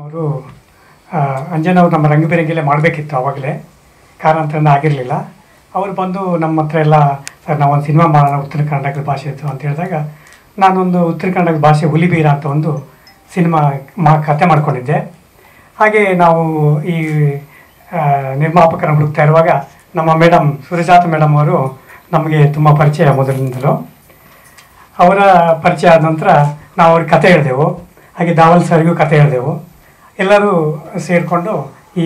ಅವರು ಅಂಜನವ್ರು ನಮ್ಮ ರಂಗಬೇರಂಗಿಲೇ ಮಾಡಬೇಕಿತ್ತು ಆವಾಗಲೇ, ಕಾರಣಾಂತರದಿಂದ ಆಗಿರಲಿಲ್ಲ. ಅವರು ಬಂದು ನಮ್ಮ ಹತ್ರ ಎಲ್ಲ ಸರ್ ನಾವೊಂದು ಸಿನಿಮಾ ಮಾಡೋಣ ಉತ್ತರ ಕನ್ನಡದ ಭಾಷೆ ಇತ್ತು ಅಂತ ಹೇಳಿದಾಗ ನಾನೊಂದು ಉತ್ತರ ಕನ್ನಡದ ಭಾಷೆ ಹುಲಿಬೀರ ಅಂತ ಒಂದು ಸಿನಿಮಾ ಕತೆ ಮಾಡ್ಕೊಂಡಿದ್ದೆ. ಹಾಗೆ ನಾವು ಈ ನಿರ್ಮಾಪಕರನ್ನು ಹುಡುಕ್ತಾ ಇರುವಾಗ ನಮ್ಮ ಮೇಡಮ್ ಸುರಜಾತ ಮೇಡಮ್ ಅವರು ನಮಗೆ ತುಂಬ ಪರಿಚಯ ಮೊದಲಿನಿಂದಲೂ. ಅವರ ಪರಿಚಯ ಆದ ನಂತರ ನಾವು ಅವ್ರಿಗೆ ಕತೆ ಹೇಳಿದೆವು. ಹಾಗೆ ದಾವಲ್ ಸರ್ಗೂ ಕತೆ ಹೇಳಿದೆವು. ಎಲ್ಲರೂ ಸೇರಿಕೊಂಡು ಈ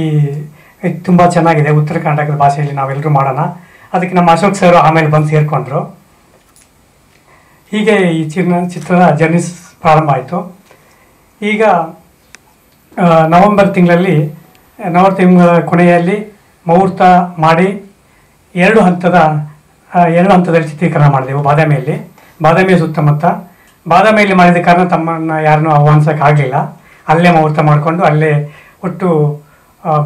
ತುಂಬ ಚೆನ್ನಾಗಿದೆ ಉತ್ತರ ಕರ್ನಾಟಕದ ಭಾಷೆಯಲ್ಲಿ ನಾವೆಲ್ಲರೂ ಮಾಡೋಣ, ಅದಕ್ಕೆ ನಮ್ಮ ಅಶೋಕ್ ಸರ್ ಆಮೇಲೆ ಬಂದು ಸೇರಿಕೊಂಡ್ರು. ಹೀಗೆ ಈ ಚಿತ್ರದ ಜರ್ನೀಸ್ ಪ್ರಾರಂಭ ಆಯಿತು. ಈಗ ನವೆಂಬರ್ ತಿಂಗಳ ಕೊನೆಯಲ್ಲಿ ಮುಹೂರ್ತ ಮಾಡಿ ಎರಡು ಹಂತದಲ್ಲಿ ಚಿತ್ರೀಕರಣ ಮಾಡಿದೆವು. ಬಾದಾಮಿಯ ಸುತ್ತಮುತ್ತ. ಬಾದಾಮಿಯಲ್ಲಿ ಮಾಡಿದ ಕಾರಣ ತಮ್ಮನ್ನು ಯಾರನ್ನೂ ಆಹ್ವಾನಿಸೋಕ್ಕಾಗಲಿಲ್ಲ. ಅಲ್ಲೇ ಮುಹೂರ್ತ ಮಾಡಿಕೊಂಡು ಅಲ್ಲೇ ಒಟ್ಟು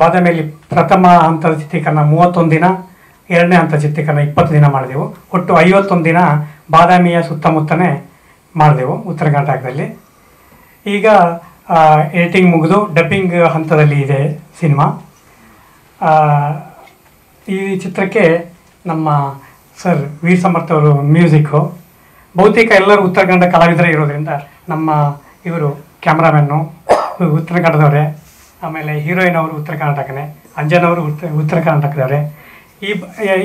ಬಾದಾಮಿಯಲ್ಲಿ ಪ್ರಥಮ ಹಂತದ ಚಿತ್ರೀಕರಣ 31 ದಿನ, ಎರಡನೇ ಹಂತ ಚಿತ್ರೀಕರಣ 20 ದಿನ ಮಾಡಿದೆವು. ಒಟ್ಟು 51 ದಿನ ಬಾದಾಮಿಯ ಸುತ್ತಮುತ್ತನೇ ಮಾಡಿದೆವು ಉತ್ತರ ಕರ್ನಾಟಕದಲ್ಲಿ. ಈಗ ಎಡಿಟಿಂಗ್ ಮುಗಿದು ಡಬ್ಬಿಂಗ್ ಹಂತದಲ್ಲಿ ಇದೆ ಸಿನಿಮಾ. ಈ ಚಿತ್ರಕ್ಕೆ ನಮ್ಮ ಸರ್ ವೀರ್ ಸಮರ್ಥ ಅವರು ಮ್ಯೂಸಿಕ್ಕು. ಬಹುತೇಕ ಎಲ್ಲರೂ ಉತ್ತರ ಕನ್ನಡ ಕಲಾವಿದರೇ ಇರೋದ್ರಿಂದ ನಮ್ಮ ಇವರು ಕ್ಯಾಮ್ರಾಮನ್ನು ಉತ್ತರ ಕನ್ನಡದವರೇ, ಆಮೇಲೆ ಹೀರೋಯಿನ್ ಅವರು ಉತ್ತರ ಕರ್ನಾಟಕನೇ, ಅಂಜನವರು ಉತ್ತರ ಕರ್ನಾಟಕದವರೇ.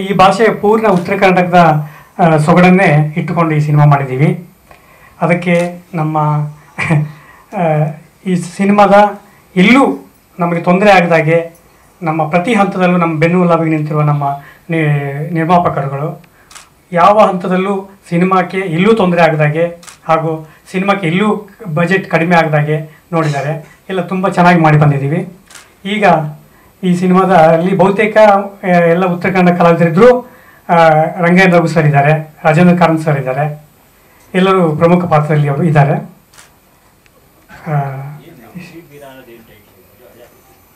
ಈ ಭಾಷೆಯ ಪೂರ್ಣ ಉತ್ತರ ಕರ್ನಾಟಕದ ಸೊಗಡನ್ನೇ ಇಟ್ಟುಕೊಂಡು ಈ ಸಿನಿಮಾ ಮಾಡಿದ್ದೀವಿ. ಅದಕ್ಕೆ ನಮ್ಮ ಈ ಸಿನಿಮಾದ ಎಲ್ಲೂ ನಮಗೆ ತೊಂದರೆ ಆಗದಾಗೆ ನಮ್ಮ ಪ್ರತಿ ಹಂತದಲ್ಲೂ ನಮ್ಮ ಬೆನ್ನೆಲುಬಾಗಿ ನಿಂತಿರುವ ನಮ್ಮ ನಿರ್ಮಾಪಕರುಗಳು ಯಾವ ಹಂತದಲ್ಲೂ ಸಿನಿಮಾಕ್ಕೆ ಎಲ್ಲೂ ತೊಂದರೆ ಆಗದಾಗೆ ಹಾಗೂ ಸಿನಿಮಾಕ್ಕೆ ಎಲ್ಲೂ ಬಜೆಟ್ ಕಡಿಮೆ ಆಗದಾಗೆ ನೋಡಿದ್ದಾರೆ. ಎಲ್ಲ ತುಂಬ ಚೆನ್ನಾಗಿ ಮಾಡಿ ಬಂದಿದ್ದೀವಿ. ಈಗ ಈ ಸಿನಿಮಾದಲ್ಲಿ ಬಹುತೇಕ ಎಲ್ಲ ಉತ್ತರ ಕನ್ನಡ ಕಲಾವಿದರಿದ್ದರೂ ರಂಗೇಂದ್ರ ರಘು ಸರ್ ಇದ್ದಾರೆ, ರಾಜೇಂದ್ರ ಕಾರಂತ್ ಸರ್ ಇದ್ದಾರೆ, ಎಲ್ಲರೂ ಪ್ರಮುಖ ಪಾತ್ರದಲ್ಲಿ ಅವರು ಇದ್ದಾರೆ.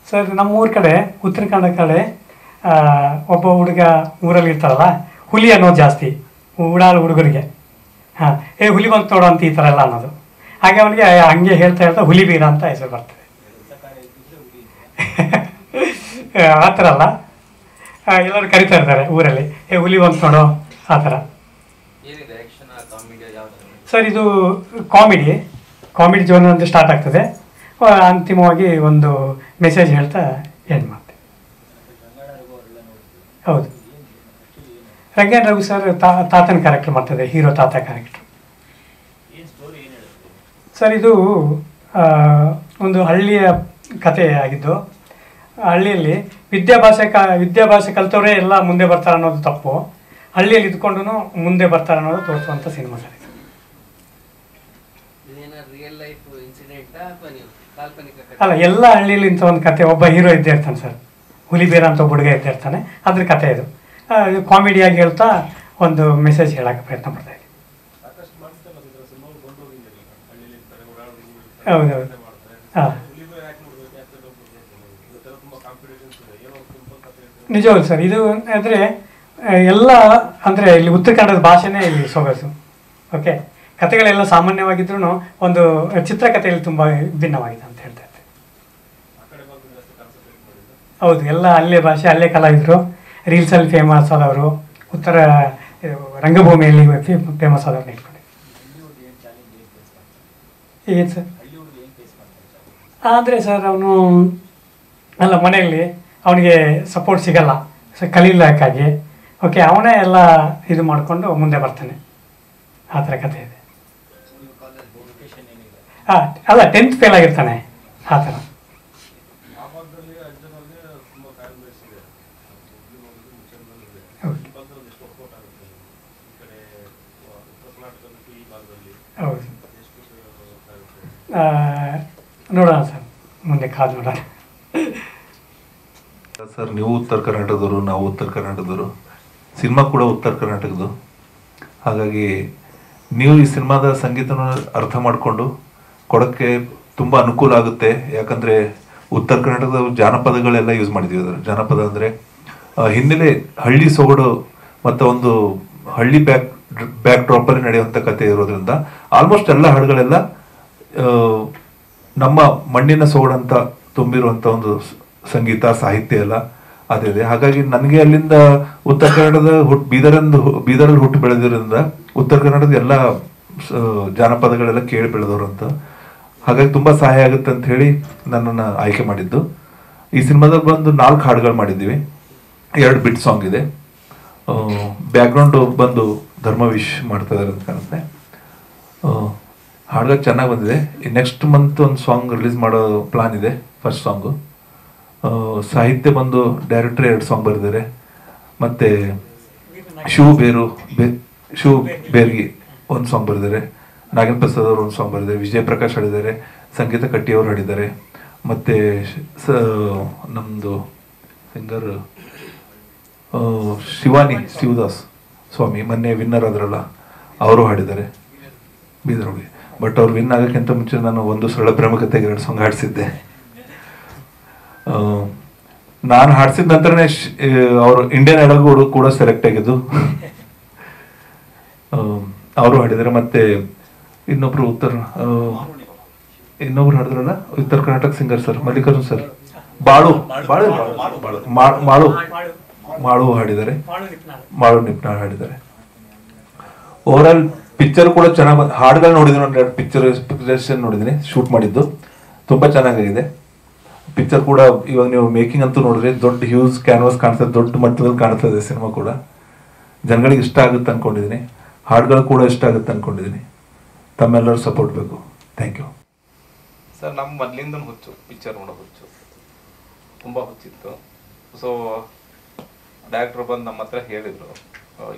ಸರ್ ನಮ್ಮ ಊರ ಕಡೆ ಉತ್ತರ ಕನ್ನಡ ಕಡೆ ಒಬ್ಬ ಹುಡುಗ ಊರಲ್ಲಿ ಇರ್ತಾರಲ್ಲ, ಹುಲಿ ಅನ್ನೋದು ಜಾಸ್ತಿ ಉಡಾಳು ಹುಡುಗರಿಗೆ. ಹುಲಿ ಬಂತು ನೋಡೋ ಅಂತ ಈ ಥರ ಎಲ್ಲ ಅನ್ನೋದು. ಹಾಗೆ ಅವನಿಗೆ ಹಂಗೆ ಹೇಳ್ತಾ ಹುಲಿ ಬೀರ ಅಂತ ಹೆಸರು ಬರ್ತದೆ. ಆ ಥರ ಅಲ್ಲ, ಎಲ್ಲರೂ ಕರಿತಾ ಇರ್ತಾರೆ ಊರಲ್ಲಿ, ಹುಲಿ ಬಂತು ನೋಡೋ ಆ ಥರ. ಸರ್ ಇದು ಕಾಮಿಡಿ ಜೋನ್ ಅಂತ ಸ್ಟಾರ್ಟ್ ಆಗ್ತದೆ, ಅಂತಿಮವಾಗಿ ಒಂದು ಮೆಸೇಜ್ ಹೇಳ್ತಾ ಎಂಡ್ ಮಾಡ್ತೇವೆ. ಹೌದು, ರಂಗೇಂದ್ರ ರಘು ಸರ್ ತಾತನ ಕ್ಯಾರೆಕ್ಟರ್ ಮಾಡ್ತದೆ, ಹೀರೋ ತಾತ ಕ್ಯಾರೆಕ್ಟರ್. ಸರ್ ಇದು ಒಂದು ಹಳ್ಳಿಯ ಕತೆ ಆಗಿದ್ದು, ಹಳ್ಳಿಯಲ್ಲಿ ವಿದ್ಯಾಭ್ಯಾಸ ಕಲಿತವರೇ ಎಲ್ಲ ಮುಂದೆ ಬರ್ತಾರೆ ಅನ್ನೋದು ತಪ್ಪು. ಹಳ್ಳಿಯಲ್ಲಿ ಇದ್ಕೊಂಡು ಮುಂದೆ ಬರ್ತಾರೆ ಅನ್ನೋದು ತೋರಿಸುವಂಥ ಸಿನಿಮಾ ಸರ್ ಇದು. ಅಲ್ಲ, ಎಲ್ಲ ಹಳ್ಳಿಯಲ್ಲಿ ಇಂಥ ಒಂದು ಕತೆ, ಒಬ್ಬ ಹೀರೋ ಇದ್ದೇ ಇರ್ತಾನೆ ಸರ್, ಹುಲಿಬೇರ ಅಂತ ಒಬ್ಬ ಹುಡುಗ ಇದ್ದೇ ಇರ್ತಾನೆ, ಅದ್ರ ಕತೆ ಇದು. ಕಾಮಿಡಿಯಾಗಿ ಹೇಳ್ತಾ ಒಂದು ಮೆಸೇಜ್ ಹೇಳಕ್ಕೆ ಪ್ರಯತ್ನ ಪಡ್ತಾ ಇದ್ದೀವಿ. ಹೌದೌದು. ಹಾಂ, ನಿಜವಾಗ್ಲು ಸರ್. ಇದು ಅಂದರೆ ಎಲ್ಲ ಅಂದರೆ ಇಲ್ಲಿ ಉತ್ತರ ಕನ್ನಡದ ಭಾಷೆನೇ ಇಲ್ಲಿ ಸೊಗಸು. ಓಕೆ, ಕತೆಗಳೆಲ್ಲ ಸಾಮಾನ್ಯವಾಗಿದ್ರೂ ಒಂದು ಚಿತ್ರಕಥೆಯಲ್ಲಿ ತುಂಬ ಭಿನ್ನವಾಗಿದೆ ಅಂತ ಹೇಳ್ತಾ ಇದ್ದೆ. ಹೌದು, ಎಲ್ಲ ಅಲ್ಲೇ ಭಾಷೆ, ಅಲ್ಲೇ ಕಲಾವಿದರು, ರೀಲ್ಸಲ್ಲಿ ಫೇಮಸ್ ಆದವರು, ಉತ್ತರ ರಂಗಭೂಮಿಯಲ್ಲಿ ಫೇಮಸ್ ಆದವ್ರನ್ನ ಇಟ್ಕೊಂಡು. ಏನು ಸರ್? ಆದರೆ ಸರ್ ಅವನು ಅಲ್ಲ, ಮನೆಯಲ್ಲಿ ಅವನಿಗೆ ಸಪೋರ್ಟ್ ಸಿಗಲ್ಲ, ಕಲೀಲಿಕ್ಕಾಗಿ. ಓಕೆ, ಅವನೇ ಎಲ್ಲ ಇದು ಮಾಡಿಕೊಂಡು ಮುಂದೆ ಬರ್ತಾನೆ, ಆ ಥರ ಕಥೆ ಇದೆ. ಅಲ್ಲ, 10th ಫೇಲ್ ಆಗಿರ್ತಾನೆ, ಆ ಥರ. ಹೌದು, ನೋಡೋಣ ಸರ್, ಮುಂದೆ ಕಾದು ನೋಡೋಣ. ಸರ್, ನೀವು ಉತ್ತರ ಕರ್ನಾಟಕದವರು, ನಾವು ಉತ್ತರ ಕರ್ನಾಟಕದವರು, ಸಿನಿಮಾ ಕೂಡ ಉತ್ತರ ಕರ್ನಾಟಕದ್ದು. ಹಾಗಾಗಿ ನೀವು ಈ ಸಿನಿಮಾದ ಸಂಗೀತನ ಅರ್ಥ ಮಾಡಿಕೊಂಡು ಕೊಡೋಕ್ಕೆ ತುಂಬ ಅನುಕೂಲ ಆಗುತ್ತೆ. ಯಾಕಂದರೆ ಉತ್ತರ ಕರ್ನಾಟಕದ ಜಾನಪದಗಳೆಲ್ಲ ಯೂಸ್ ಮಾಡಿದ್ದೀವಿ. ಅದರ ಜಾನಪದ ಅಂದರೆ ಹಿನ್ನೆಲೆ ಹಳ್ಳಿ ಸೊಗಡು ಮತ್ತು ಒಂದು ಹಳ್ಳಿ ಬ್ಯಾಕ್ ಡ್ರಾಪಲ್ಲಿ ನಡೆಯುವಂಥ ಕತೆ ಇರೋದ್ರಿಂದ ಆಲ್ಮೋಸ್ಟ್ ಎಲ್ಲ ಹಾಡುಗಳೆಲ್ಲ ನಮ್ಮ ಮಣ್ಣಿನ ಸೋಗಡಂತ ತುಂಬಿರುವಂಥ ಒಂದು ಸಂಗೀತ ಸಾಹಿತ್ಯ ಎಲ್ಲ ಅದಿದೆ. ಹಾಗಾಗಿ ನನಗೆ ಅಲ್ಲಿಂದ ಉತ್ತರ ಕನ್ನಡದ ಬೀದರಲ್ಲಿ ಹುಟ್ಟು ಬೆಳೆದಿರೋದ್ರಿಂದ ಉತ್ತರ ಕನ್ನಡದ ಎಲ್ಲ ಜಾನಪದಗಳೆಲ್ಲ ಕೇಳಿ ಬೆಳೆದವರು ಅಂತ. ಹಾಗಾಗಿ ತುಂಬಾ ಸಹಾಯ ಆಗುತ್ತೆ ಅಂತ ಹೇಳಿ ನನ್ನನ್ನು ಆಯ್ಕೆ ಮಾಡಿದ್ದು. ಈ ಸಿನಿಮಾದಾಗ ಬಂದು 4 ಹಾಡುಗಳು ಮಾಡಿದ್ದೀವಿ. 2 ಬಿಟ್ ಸಾಂಗ್ ಇದೆ. ಬ್ಯಾಕ್ಗ್ರೌಂಡ್ ಬಂದು ಧರ್ಮವಿಶ್ ಮಾಡ್ತಾ ಇದಾರೆ ಅಂತ ಕಾಣುತ್ತೆ. ಹಾಡುಗಳು ಚೆನ್ನಾಗಿ ಬಂದಿದೆ. ನೆಕ್ಸ್ಟ್ ಮಂತ್ ಒಂದು ಸಾಂಗ್ ರಿಲೀಸ್ ಮಾಡೋ ಪ್ಲಾನ್ ಇದೆ, ಫಸ್ಟ್ ಸಾಂಗು. ಸಾಹಿತ್ಯ ಬಂದು ಡೈರೆಕ್ಟರ್ 2 ಸಾಂಗ್ ಬರೆದಿದ್ದಾರೆ. ಮತ್ತೆ ಶಿವ್ ಬೇರ್ಗಿ ಒಂದು ಸಾಂಗ್ ಬರೆದಿದ್ದಾರೆ. ನಾಗೇಂದ್ರ ಪ್ರಸಾದ್ ಅವರು ಒಂದು ಸಾಂಗ್ ಬರೆದಿದ್ದಾರೆ. ವಿಜಯ್ ಪ್ರಕಾಶ್ ಹಾಡಿದ್ದಾರೆ. ಸಂಗೀತ ಕಟ್ಟಿ ಅವರು ಹಾಡಿದ್ದಾರೆ. ಮತ್ತೆ ನಮ್ಮದು ಸಿಂಗರ್ ಶಿವದಾಸ್ ಸ್ವಾಮಿ ಮೊನ್ನೆ ವಿನ್ನರ್ ಆದ್ರಲ್ಲ, ಅವರು ಹಾಡಿದ್ದಾರೆ ಬೀದರ್ ಹುಡುಗಿ. ಬಟ್ ಅವ್ರು ವಿನ್ ಆಗೋಕ್ಕಿಂತ ಮುಂಚೆ ನಾನು ಒಂದು ಸರಳ ಪ್ರೇಮಕತೆಗೆ 2 ಸಾಂಗ್ ಹಾಡಿಸಿದ್ದೆ. ನಾನು ಹಾಡಿಸಿದ ನಂತರನೇ ಅವರು ಇಂಡಿಯನ್ ಐಡಲ್ ಕೂಡ ಸೆಲೆಕ್ಟ್ ಆಗಿದ್ದು. ಅವರು ಹಾಡಿದ್ದಾರೆ. ಮತ್ತೆ ಇನ್ನೊಬ್ರು ಹಾಡಿದ್ರಲ್ಲ Uttara Karnataka singer sir Mallikarjun sir, Malu ಹಾಡಿದ್ದಾರೆ. ಮಾಳು ನಿಪ್ನಾಳ್ ಹಾಡಿದ್ದಾರೆ. ಓವರ್ ಆಲ್ ಪಿಕ್ಚರ್ ಕೂಡ ಚೆನ್ನಾಗಿ ಹಾಡುಗಳು ನೋಡಿದ್ದೀನಿ. ಒಂದು 2 ಪಿಕ್ಚರ್ ನೋಡಿದ್ದೀನಿ, ಶೂಟ್ ಮಾಡಿದ್ದು ತುಂಬಾ ಚೆನ್ನಾಗಿದೆ. ಪಿಕ್ಚರ್ ಕೂಡ ಇವಾಗ ನೀವು ಮೇಕಿಂಗ್ ಅಂತೂ ನೋಡಿದ್ರೆ ದೊಡ್ಡ ಹ್ಯೂಜ್ ಕ್ಯಾನ್ವಾಸ್ ಕಾಣ್ತದೆ, ದೊಡ್ಡ ಮಟ್ಟದಲ್ಲಿ ಕಾಣ್ತದೆ. ಸಿನಿಮಾ ಕೂಡ ಜನಗಳಿಗೆ ಇಷ್ಟ ಆಗುತ್ತೆ ಅನ್ಕೊಂಡಿದ್ದೀನಿ. ಹಾಡುಗಳು ಕೂಡ ಇಷ್ಟ ಆಗುತ್ತೆ ಅನ್ಕೊಂಡಿದ್ದೀನಿ. ತಮ್ಮೆಲ್ಲರೂ ಸಪೋರ್ಟ್ ಬೇಕು. Thank you sir. ನಮ್ಮ ಮೊದಲಿಂದ ಹುಚ್ಚು, ಪಿಕ್ಚರ್ ನೋಡೋ ಹುಚ್ಚು ತುಂಬ ಹುಚ್ಚಿತ್ತು. ಸೊ ಡೈರೆಕ್ಟ್ರು ಬಂದು ನಮ್ಮ ಹತ್ರ ಹೇಳಿದರು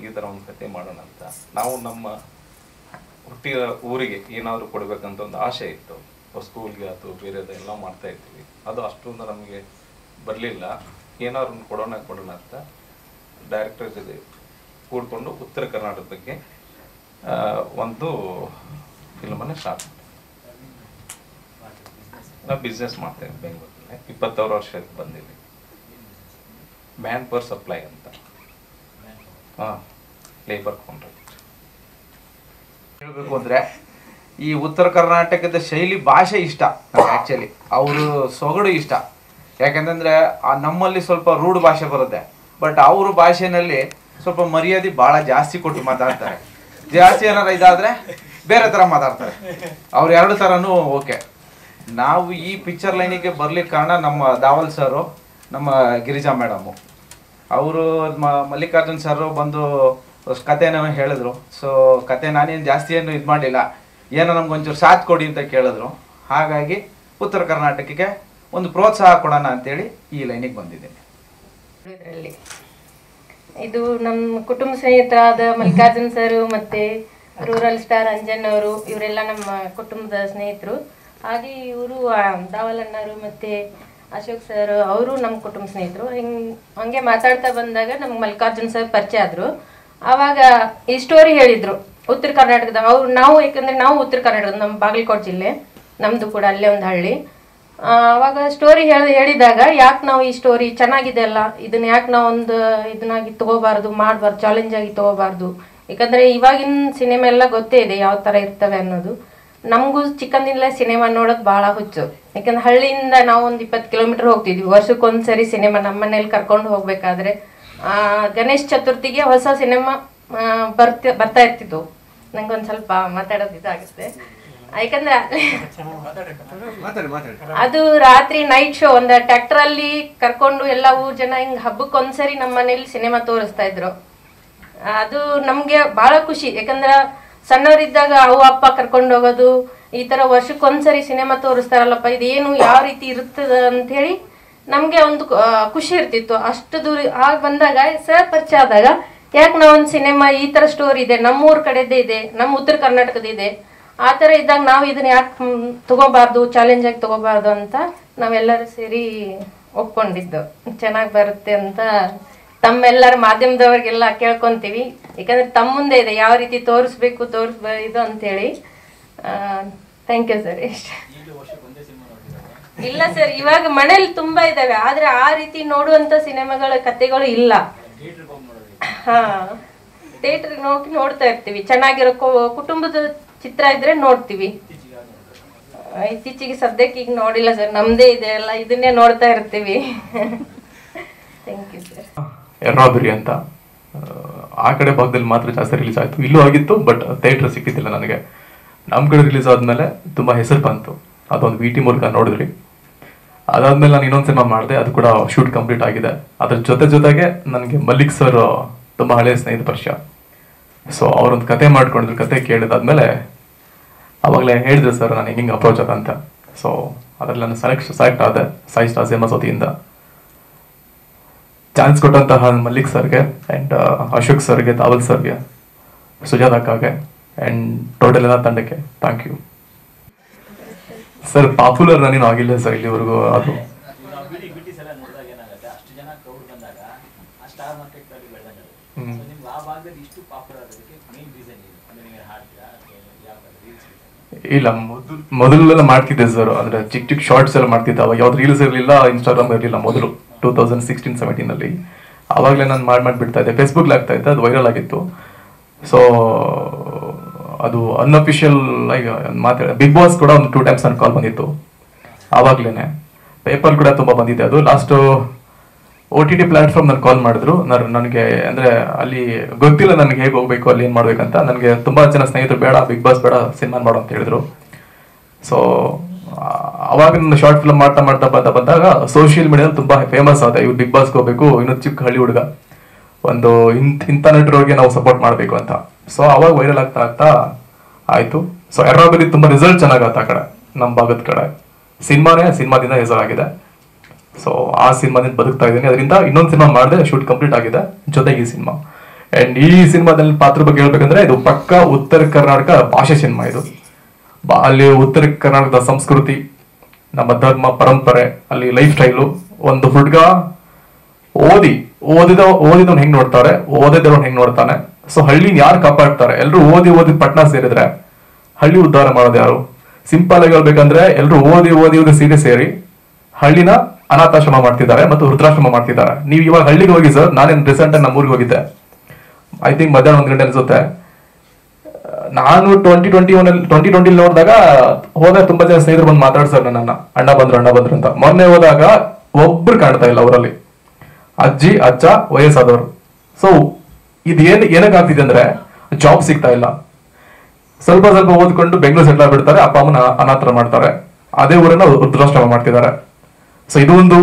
ಈ ಥರ ಒಂದು ಕತೆ ಮಾಡೋಣ ಅಂತ. ನಾವು ನಮ್ಮ ಹುಟ್ಟಿದ ಊರಿಗೆ ಏನಾದರೂ ಕೊಡಬೇಕಂತ ಒಂದು ಆಸೆ ಇತ್ತು. ಸ್ಕೂಲ್ಗೆ ಅಥವಾ ಬೇರೆದೆಲ್ಲ ಮಾಡ್ತಾ ಇರ್ತೀವಿ. ಅದು ಅಷ್ಟೊಂದು ನಮಗೆ ಬರಲಿಲ್ಲ. ಏನಾದ್ರು ಒಂದು ಕೊಡೋಣ ಅಂತ ಡೈರೆಕ್ಟರ್ ಜೊತೆ ಕೂಡ್ಕೊಂಡು ಉತ್ತರ ಕರ್ನಾಟಕದ ಬಗ್ಗೆ ಒಂದು ಫಿಲ್ಮನ್ನು ಸ್ಟಾರ್ಟ್ ಮಾಡಿದೆ. ನಾವು ಬಿಸ್ನೆಸ್ ಮಾಡ್ತೇವೆ ಬೆಂಗಳೂರಲ್ಲಿ. 26 ವರ್ಷಕ್ಕೆ ಬಂದಿವಿ. ಮ್ಯಾನ್ ಪರ್ ಸಪ್ಲೈ ಅಂತ, ಲೇಬರ್ ಕಾಂಟ್ರಾಕ್ಟ್. ಹೇಳಬೇಕು ಅಂದರೆ ಈ ಉತ್ತರ ಕರ್ನಾಟಕದ ಶೈಲಿ ಭಾಷೆ ಇಷ್ಟ ಆ್ಯಕ್ಚುಲಿ. ಅವರು ಸೊಗಡು ಇಷ್ಟ. ಯಾಕಂತಂದರೆ ನಮ್ಮಲ್ಲಿ ಸ್ವಲ್ಪ ರೂಢ ಭಾಷೆ ಬರುತ್ತೆ. ಬಟ್ ಅವ್ರ ಭಾಷೆನಲ್ಲಿ ಸ್ವಲ್ಪ ಮರ್ಯಾದೆ ಭಾಳ ಜಾಸ್ತಿ ಕೊಟ್ಟು ಮಾತಾಡ್ತಾರೆ. ಜಾಸ್ತಿ ಏನಾರ ಇದಾದರೆ ಬೇರೆ ಥರ ಮಾತಾಡ್ತಾರೆ. ಅವ್ರು 2 ಥರನೂ ಓಕೆ. ನಾವು ಈ ಪಿಕ್ಚರ್ ಲೈನಿಗೆ ಬರ್ಲಿಕ್ಕೆ ಕಾರಣ ನಮ್ಮ ದಾವಲ್ ಸರು, ನಮ್ಮ ಗಿರಿಜಾ ಮೇಡಮು. ಅವರು ಮಲ್ಲಿಕಾರ್ಜುನ್ ಸರ್ ಬಂದು ಕತೆನ ಹೇಳಿದ್ರು. ಸೊ ಕತೆ ನಾನೇನು ಜಾಸ್ತಿ ಏನು ಇದು ಮಾಡಲಿಲ್ಲ, ಏನೋ ನಮ್ಗೊಂಚೂರು ಸಾಥ್ ಕೊಡಿ ಅಂತ ಕೇಳಿದ್ರು. ಹಾಗಾಗಿ ಉತ್ತರ ಕರ್ನಾಟಕಕ್ಕೆ ಒಂದು ಪ್ರೋತ್ಸಾಹ ಕೊಡೋಣ ಅಂತೇಳಿ ಈ ಲೈನಿಗೆ ಬಂದಿದ್ದೇನೆ. ಇದರಲ್ಲಿ ಇದು ನಮ್ಮ ಕುಟುಂಬ ಸ್ನೇಹಿತರಾದ ಮಲ್ಲಿಕಾರ್ಜುನ್ ಸರ್ ಮತ್ತು ರೂರಲ್ ಸ್ಟಾರ್ ಅಂಜನ್ ಅವರು, ಇವರೆಲ್ಲ ನಮ್ಮ ಕುಟುಂಬದ ಸ್ನೇಹಿತರು. ಹಾಗೆ ಇವರು ದಾವಲ್ ಅಣ್ಣರು ಮತ್ತು ಅಶೋಕ್ ಸರ್ ಅವರು ನಮ್ಮ ಕುಟುಂಬ ಸ್ನೇಹಿತರು. ಹಂಗೆ ಮಾತಾಡ್ತಾ ಬಂದಾಗ ನಮ್ಗೆ ಮಲ್ಲಿಕಾರ್ಜುನ್ ಸರ್ ಪರಿಚಯ ಆದರು. ಆವಾಗ ಈ ಸ್ಟೋರಿ ಹೇಳಿದರು ಉತ್ತರ ಕರ್ನಾಟಕದ. ನಾವು ಯಾಕಂದರೆ ನಾವು ಉತ್ತರ ಕರ್ನಾಟಕದ, ನಮ್ಮ ಬಾಗಲಕೋಟೆ ಜಿಲ್ಲೆ, ನಮ್ಮದು ಕೂಡ ಅಲ್ಲೇ ಒಂದು ಹಳ್ಳಿ. ಆವಾಗ ಸ್ಟೋರಿ ಹೇಳಿದಾಗ ಯಾಕೆ ನಾವು ಈ ಸ್ಟೋರಿ ಚೆನ್ನಾಗಿದೆ ಅಲ್ಲ, ಇದನ್ನ ಯಾಕೆ ನಾವು ಒಂದು ಇದನ್ನಾಗಿ ತೊಗೋಬಾರ್ದು, ಮಾಡಬಾರ್ದು, ಚಾಲೆಂಜಾಗಿ ತೊಗೋಬಾರ್ದು. ಯಾಕಂದರೆ ಇವಾಗಿನ ಸಿನಿಮಾ ಎಲ್ಲ ಗೊತ್ತೇ ಇದೆ ಯಾವ ಥರ ಇರ್ತವೆ ಅನ್ನೋದು. ನಮಗೂ ಚಿಕ್ಕಂದಿನಲ್ಲೇ ಸಿನಿಮಾ ನೋಡೋದು ಭಾಳ ಹುಚ್ಚು. ಯಾಕಂದ್ರೆ ಹಳ್ಳಿಯಿಂದ ನಾವು ಒಂದು 20 ಕಿಲೋಮೀಟರ್ ಹೋಗ್ತಿದ್ವಿ. ವರ್ಷಕ್ಕೊಂದ್ಸರಿ ಸಿನಿಮಾ ನಮ್ಮ ಮನೇಲಿ ಕರ್ಕೊಂಡು ಹೋಗ್ಬೇಕಾದ್ರೆ ಗಣೇಶ ಚತುರ್ಥಿಗೆ ಹೊಸ ಸಿನಿಮಾ ಬರ್ತಾ ಇರ್ತಿತ್ತು. ನಂಗೊಂದು ಸ್ವಲ್ಪ ಮಾತಾಡೋದು ಇದಾಗುತ್ತೆ. ಯಾಕಂದ್ರೆ ಅದು ರಾತ್ರಿ ನೈಟ್ ಶೋ ಒಂದು ಟ್ರ್ಯಾಕ್ಟರಲ್ಲಿ ಕರ್ಕೊಂಡು ಎಲ್ಲ ಊರ್ ಜನ ಹಿಂಗೆ ಹಬ್ಬಕ್ಕೊಂದ್ಸರಿ ನಮ್ಮ ಮನೇಲಿ ಸಿನಿಮಾ ತೋರಿಸ್ತಾ ಇದ್ರು. ಅದು ನಮಗೆ ಭಾಳ ಖುಷಿ. ಯಾಕಂದ್ರೆ ಸಣ್ಣವರಿದ್ದಾಗ ಅವ್ವ ಅಪ್ಪ ಕರ್ಕೊಂಡು ಹೋಗೋದು, ಈ ಥರ ವರ್ಷಕ್ಕೊಂದ್ಸರಿ ಸಿನಿಮಾ ತೋರಿಸ್ತಾರಲ್ಲಪ್ಪ, ಇದೇನು ಯಾವ ರೀತಿ ಇರ್ತದ ಅಂಥೇಳಿ ನಮಗೆ ಒಂದು ಖುಷಿ ಇರ್ತಿತ್ತು. ಅಷ್ಟು ದೂರ ಆಗ ಬಂದಾಗ ಸರ್ ಪರಿಚಯ ಆದಾಗ ಯಾಕೆ ನಾವೊಂದು ಸಿನಿಮಾ ಈ ಥರ ಸ್ಟೋರಿ ಇದೆ, ನಮ್ಮೂರ ಕಡೆದೇ ಇದೆ, ನಮ್ಮ ಉತ್ತರ ಕರ್ನಾಟಕದಿದೆ, ಆ ಥರ ಇದ್ದಾಗ ನಾವು ಇದನ್ನ ಯಾಕೆ ತಗೋಬಾರ್ದು, ಚಾಲೆಂಜಾಗಿ ತಗೋಬಾರ್ದು ಅಂತ ನಾವೆಲ್ಲರೂ ಸೇರಿ ಒಪ್ಕೊಂಡಿದ್ದು. ಚೆನ್ನಾಗಿ ಬರುತ್ತೆ ಅಂತ ತಮ್ಮೆಲ್ಲರ ಮಾಧ್ಯಮದವ್ರಿಗೆಲ್ಲ ಕೇಳ್ಕೊತೀವಿ. ಯಾಕಂದ್ರೆ ತಮ್ಮ ಮುಂದೆ ಇದೆ ಯಾವ ರೀತಿ ತೋರಿಸ್ಬೇಕು ಇದು ಅಂತೇಳಿ. Thank you sir. ಇಷ್ಟ ಇಲ್ಲ ಸರ್, ಇವಾಗ ಮನೇಲಿ ತುಂಬಾ ಇದಾವೆ, ಆದ್ರೆ ಆ ರೀತಿ ನೋಡುವಂತ ಸಿನಿಮಾಗಳ ಕತೆಗಳು ಇಲ್ಲ. ಥಿಯೇಟರ್ಗೆ ನೋಡ್ತಾ ಇರ್ತೀವಿ. ಚೆನ್ನಾಗಿರೋ ಕುಟುಂಬದ ಚಿತ್ರ ಇದ್ರೆ ನೋಡ್ತೀವಿ. ಇತ್ತೀಚೆಗೆ ಸದ್ಯಕ್ಕೆ ಈಗ ನೋಡಿಲ್ಲ ಸರ್, ನಮ್ದೇ ಇದೆ ಅಲ್ಲ, ಇದನ್ನೇ ನೋಡ್ತಾ ಇರ್ತೀವಿ. Thank you sir. ಎರ್ರಾಬಿರಿ ಅಂತ ಆ ಕಡೆ ಭಾಗದಲ್ಲಿ ಮಾತ್ರ ಜಾಸ್ತಿ ರಿಲೀಸ್ ಆಯಿತು. ಇಲ್ಲೂ ಆಗಿತ್ತು, ಬಟ್ ಥಿಯೇಟ್ರ್ ಸಿಕ್ಕಿದ್ದಿಲ್ಲ ನನಗೆ. ನಮ್ಮ ಕಡೆ ರಿಲೀಸ್ ಆದಮೇಲೆ ತುಂಬ ಹೆಸರು ಬಂತು. ಅದೊಂದು VT ಮೂಲಕ ನೋಡಿದ್ರಿ. ಅದಾದ್ಮೇಲೆ ನಾನು ಇನ್ನೊಂದು ಸಿನಿಮಾ ಮಾಡಿದೆ, ಅದು ಕೂಡ ಶೂಟ್ ಕಂಪ್ಲೀಟ್ ಆಗಿದೆ. ಅದ್ರ ಜೊತೆಗೆ ನನಗೆ ಮಲ್ಲಿಕ್ ಸರ್ ತುಂಬ ಹಳೆಯ ಸ್ನೇಹಿತ ಪರಿಚಯ. ಸೊ ಅವರೊಂದು ಕತೆ ಮಾಡ್ಕೊಂಡಿದ್ರು. ಕತೆ ಕೇಳಿದಾದ್ಮೇಲೆ ಅವಾಗಲೇ ಹೇಳಿದ್ರು ಸರ್ ನಾನು ಹಿಂಗೆ ಅಪ್ರೋಚ್ ಆದ ಅಂತ. ಸೊ ಅದರಲ್ಲಿ ನಾನು ಸೆಲೆಕ್ಟ್ ಆದೆ ಸಾಯಿ ಸ್ಟಾರ್ ಸಿನಿಮಾಸ್ ವತಿಯಿಂದ. ಚಾನ್ಸ್ ಕೊಟ್ಟಂತಹ ಮಲ್ಲಿಕ್ ಸರ್ಗೆ ಆ್ಯಂಡ್ ಅಶೋಕ್ ಸರ್ಗೆ, ತಾವಲ್ ಸರ್ಗೆ, ಸುಜಾತ ಅಕ್ಕಗೆ ಆ್ಯಂಡ್ ಟೋಟಲ್ ಎಲ್ಲ ತಂಡಕ್ಕೆ ಥ್ಯಾಂಕ್ ಯು ಸರ್. ಪಾಪ್ಯುಲರ್ ನಾನೇನು ಆಗಿಲ್ಲ ಸರ್ ಇಲ್ಲಿವರೆಗೂ. ಅದು ಇಲ್ಲ, ಮೊದಲೆಲ್ಲ ಮಾಡ್ತಿದ್ದೆ ಸರ್. ಅಂದ್ರೆ ಚಿಕ್ಕ ಶಾರ್ಟ್ಸ್ ಎಲ್ಲ ಮಾಡ್ತಿದ್ದೆ. ಅವಾಗ ಯಾವ್ದು ರೀಲ್ಸ್ ಇರಲಿಲ್ಲ, ಇನ್ಸ್ಟಾಗ್ರಾಮ್ ಇರಲಿಲ್ಲ. ಮೊದಲು 2016-17 ಆವಾಗಲೇ ನಾನು ಮಾಡಿಬಿಡ್ತಾ ಇದ್ದೆ. ಫೇಸ್ಬುಕ್ ಆಗ್ತಾ ಇದ್ದೆ, ಅದು ವೈರಲ್ ಆಗಿತ್ತು. ಸೊ ಅದು ಅನ್ಅಫಿಷಿಯಲ್ ಆಗಿ ಮಾತಾಡ. ಬಿಗ್ ಬಾಸ್ ಕೂಡ ಒಂದು 2 times ನನ್ನ ಕಾಲ್ ಬಂದಿತ್ತು ಆವಾಗ್ಲೇನೆ. ಪೇಪರ್ ಕೂಡ ತುಂಬ ಬಂದಿದೆ. ಅದು ಲಾಸ್ಟ್ OTT ಪ್ಲಾಟ್ಫಾರ್ಮ್ ನಾನು ಕಾಲ್ ಮಾಡಿದ್ರು. ನನಗೆ ಅಂದರೆ ಅಲ್ಲಿ ಗೊತ್ತಿಲ್ಲ ನನಗೆ ಹೇಗೆ ಹೋಗ್ಬೇಕು, ಅಲ್ಲಿ ಏನು ಮಾಡ್ಬೇಕಂತ. ನನಗೆ ತುಂಬ ಜನ ಸ್ನೇಹಿತರು ಬೇಡ ಬಿಗ್ ಬಾಸ್ ಬೇಡ, ಸಿನಿಮಾ ಮಾಡು ಅಂತ ಹೇಳಿದ್ರು. ಸೊ ಅವಾಗ ನನ್ನ ಶಾರ್ಟ್ ಫಿಲ್ಮ್ ಮಾಡ್ತಾ ಬಂದಾಗ ಸೋಷಿಯಲ್ ಮೀಡಿಯಾದಲ್ಲಿ ತುಂಬ ಫೇಮಸ್ ಆದ. ಇವ್ರು ಬಿಗ್ ಬಾಸ್ಗೆ ಹೋಗ್ಬೇಕು, ಇನ್ನೊಂದು ಚಿಕ್ಕ ಹಳ್ಳಿ ಹುಡುಗ, ಒಂದು ಇಂಥ ನಟರಿಗೆ ನಾವು ಸಪೋರ್ಟ್ ಮಾಡಬೇಕು ಅಂತ. ಸೊ ಅವಾಗ ವೈರಲ್ ಆಗ್ತಾ ಆಯಿತು. ಸೊ ಎರ್ರಾಬಿರಿ ತುಂಬ ರಿಸಲ್ಟ್ ಚೆನ್ನಾಗತ್ತೆ ಆ ಕಡೆ, ನಮ್ಮ ಭಾಗದ ಕಡೆ. ಸಿನಿಮಾದಿಂದ ಹೆಸರಾಗಿದೆ. ಸೊ ಆ ಸಿನಿಮಾದಿಂದ ಬದುಕ್ತಾ ಇದ್ದೀನಿ. ಅದರಿಂದ ಇನ್ನೊಂದು ಸಿನಿಮಾ ಮಾಡಿದೆ, ಶೂಟ್ ಕಂಪ್ಲೀಟ್ ಆಗಿದೆ, ಜೊತೆಗೆ ಈ ಸಿನಿಮಾ. ಆ್ಯಂಡ್ ಈ ಸಿನಿಮಾದಲ್ಲಿ ಪಾತ್ರ ಬಗ್ಗೆ ಹೇಳ್ಬೇಕಂದ್ರೆ ಇದು ಪಕ್ಕ ಉತ್ತರ ಕರ್ನಾಟಕ ಭಾಷೆ ಸಿನಿಮಾ. ಇದು ಅಲ್ಲಿ ಉತ್ತರ ಕರ್ನಾಟಕದ ಸಂಸ್ಕೃತಿ, ನಮ್ಮ ಧರ್ಮ ಪರಂಪರೆ, ಅಲ್ಲಿ ಲೈಫ್ ಸ್ಟೈಲು. ಒಂದು ಹುಡುಗ ಓದಿದವನ್ ಹೆಂಗ್ ನೋಡ್ತಾರೆ, ಓದಿದವನ್ ಹೆಂಗ್ ನೋಡ್ತಾನೆ. ಸೊ ಹಳ್ಳಿನ ಯಾರು ಕಾಪಾಡ್ತಾರೆ? ಎಲ್ಲರೂ ಓದಿ ಪಟ್ನಾ ಸೇರಿದ್ರೆ ಹಳ್ಳಿ ಉದ್ಧಾರ ಮಾಡೋದು ಯಾರು? ಸಿಂಪಲ್ ಆಗಿ ಹೇಳ್ಬೇಕಂದ್ರೆ ಎಲ್ಲರೂ ಓದಿ ಸೇರಿ ಹಳ್ಳಿನ ಅನಾಥಾಶ್ರಮ ಮಾಡ್ತಿದ್ದಾರೆ ಮತ್ತು ವೃದ್ಧಾಶ್ರಮ ಮಾಡ್ತಿದ್ದಾರೆ. ನೀವು ಇವಾಗ ಹಳ್ಳಿಗೆ ಹೋಗಿ ಸರ್, ನಾನೇನು ರೀಸೆಂಟ್ ಆಗಿ ನಮ್ಮೂರಿಗೆ ಹೋಗಿದ್ದೆ. ಐ ಥಿಂಕ್ ಮಧ್ಯಾಹ್ನ 1 ಗಂಟೆ ಅನ್ಸುತ್ತೆ. ನಾನು 2020 ನೋಡಿದಾಗ ಹೋದಾಗ ತುಂಬಾ ಜನ ಸ್ನೇಹಿತರು ಬಂದು ಮಾತಾಡ್ಸರ್ ನನ್ನ, ಅಣ್ಣ ಬಂದ್ರು ಅಂತ. ಮೊನ್ನೆ ಹೋದಾಗ ಒಬ್ರು ಕಾಣ್ತಾ ಇಲ್ಲ ಅವರಲ್ಲಿ, ಅಜ್ಜಿ ಅಜ್ಜ ವಯಸ್ಸಾದವರು. ಸೊ ಇದು ಏನಕ್ಕಾಗ್ತಿದೆ ಅಂದ್ರೆ ಜಾಬ್ ಸಿಗ್ತಾ ಇಲ್ಲ. ಸ್ವಲ್ಪ ಓದ್ಕೊಂಡು ಬೆಂಗಳೂರು ಸೆಟ್ಲ್ ಆಗ್ಬಿಡ್ತಾರೆ, ಅಪ್ಪ ಅಮ್ಮನ ಅನಾಥರ ಮಾಡ್ತಾರೆ, ಅದೇ ಊರನ್ನ ವೃದ್ಧಾಶ್ರಮ ಮಾಡ್ತಿದ್ದಾರೆ. ಸೊ ಇದು ಒಂದು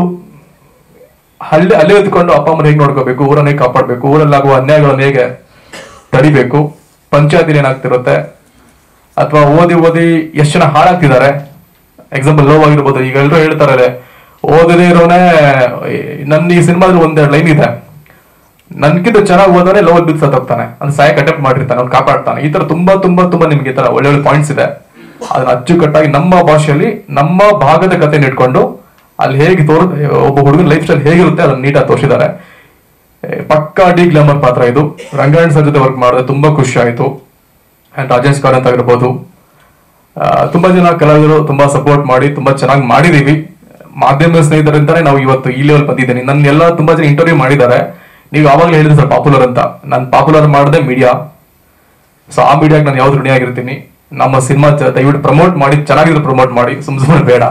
ಅಲ್ಲೇ ಎತ್ಕೊಂಡು ಅಪ್ಪ ಅಮ್ಮನ ಹೇಗೆ ನೋಡ್ಕೋಬೇಕು, ಊರನ್ನ ಹೇಗೆ ಕಾಪಾಡ್ಬೇಕು, ಊರಲ್ಲಾಗುವ ಅನ್ಯಾಯಗಳನ್ನ ಹೇಗೆ ತಡಿಬೇಕು, ಪಂಚಾಯತಿನ ಏನಾಗ್ತಿರುತ್ತೆ, ಅಥವಾ ಓದಿ ಎಷ್ಟು ಜನ ಹಾಳಾಗ್ತಿದ್ದಾರೆ. ಎಕ್ಸಾಂಪಲ್ ಲವ್ ಆಗಿರ್ಬೋದು. ಈಗ ಎಲ್ಲರೂ ಹೇಳ್ತಾರೆ ಓದದೇ ಇರೋನೇ. ನನ್ನ ಈ ಸಿನಿಮಾದಲ್ಲಿ 1-2 ಲೈನ್ ಇದೆ, ನನ್ಕಿಂತ ಚೆನ್ನಾಗಿ ಓದೋನೆ ಲವ್ ಬಿದ್ದು ಸತ್ತೋಗ್ತಾನೆ, ಅದು ಸಾಯಕ್ಕೆ ಅಟೆಂಪ್ಟ್ ಮಾಡಿರ್ತಾನೆ, ಅವ್ನು ಕಾಪಾಡ್ತಾನೆ. ಈ ತರ ತುಂಬಾ ನಿಮ್ಗೆ ಈ ತರ ಒಳ್ಳೆ ಪಾಯಿಂಟ್ಸ್ ಇದೆ. ಅದನ್ನ ಅಚ್ಚುಕಟ್ಟಾಗಿ ನಮ್ಮ ಭಾಷೆಯಲ್ಲಿ ನಮ್ಮ ಭಾಗದ ಕಥೆ ಇಟ್ಕೊಂಡು ಅಲ್ಲಿ ಹೇಗೆ ಒಬ್ಬ ಹುಡುಗನ ಲೈಫ್ ಸ್ಟೈಲ್ ಹೇಗಿರುತ್ತೆ ಅದನ್ನ ನೀಟಾಗಿ ತೋರಿಸಿದ್ದಾರೆ. ಪಕ್ಕಾ ಡಿ ಗ್ಲಾಮರ್ ಪಾತ್ರ ಇದು. ರಂಗಾಯಣ್ ಸರ್ ಜೊತೆ ವರ್ಕ್ ಮಾಡಿದ್ರೆ ತುಂಬಾ ಖುಷಿ ಆಯ್ತು. ಅಂಡ್ ರಾಜೇಶ್ ಕಾರ್ ಅಂತ ಆಗಿರ್ಬೋದು, ತುಂಬಾ ಜನ ಕಲಾವಿದರು ತುಂಬಾ ಸಪೋರ್ಟ್ ಮಾಡಿ ತುಂಬಾ ಚೆನ್ನಾಗಿ ಮಾಡಿದೀವಿ. ಮಾಧ್ಯಮ ಸ್ನೇಹಿತರಿಂದಾನೆ ನಾವು ಇವತ್ತು ಈ ಲೆವೆಲ್ ಬಂದಿದ್ದೀನಿ. ನನ್ನೆಲ್ಲ ತುಂಬಾ ಜನ ಇಂಟರ್ವ್ಯೂ ಮಾಡಿದ್ದಾರೆ. ನೀವು ಆವಾಗಲೇ ಹೇಳಿದ್ರೆ ಸರ್ ಪಾಪ್ಯುಲರ್ ಅಂತ. ನಾನು ಪಾಪ್ಯುಲರ್ ಮಾಡಿದೆ ಮೀಡಿಯಾ. ಸೊ ಆ ಮೀಡಿಯಾಗೆ ನಾನು ಯಾವ್ದು ಋಣಿಯಾಗಿರ್ತೀನಿ. ನಮ್ಮ ಸಿನಿಮಾ ದಯವಿಟ್ಟು ಪ್ರಮೋಟ್ ಮಾಡಿ, ಚೆನ್ನಾಗಿದ್ರೆ ಪ್ರಮೋಟ್ ಮಾಡಿ, ಸುಮ್ಮನೆ ಬೇಡ.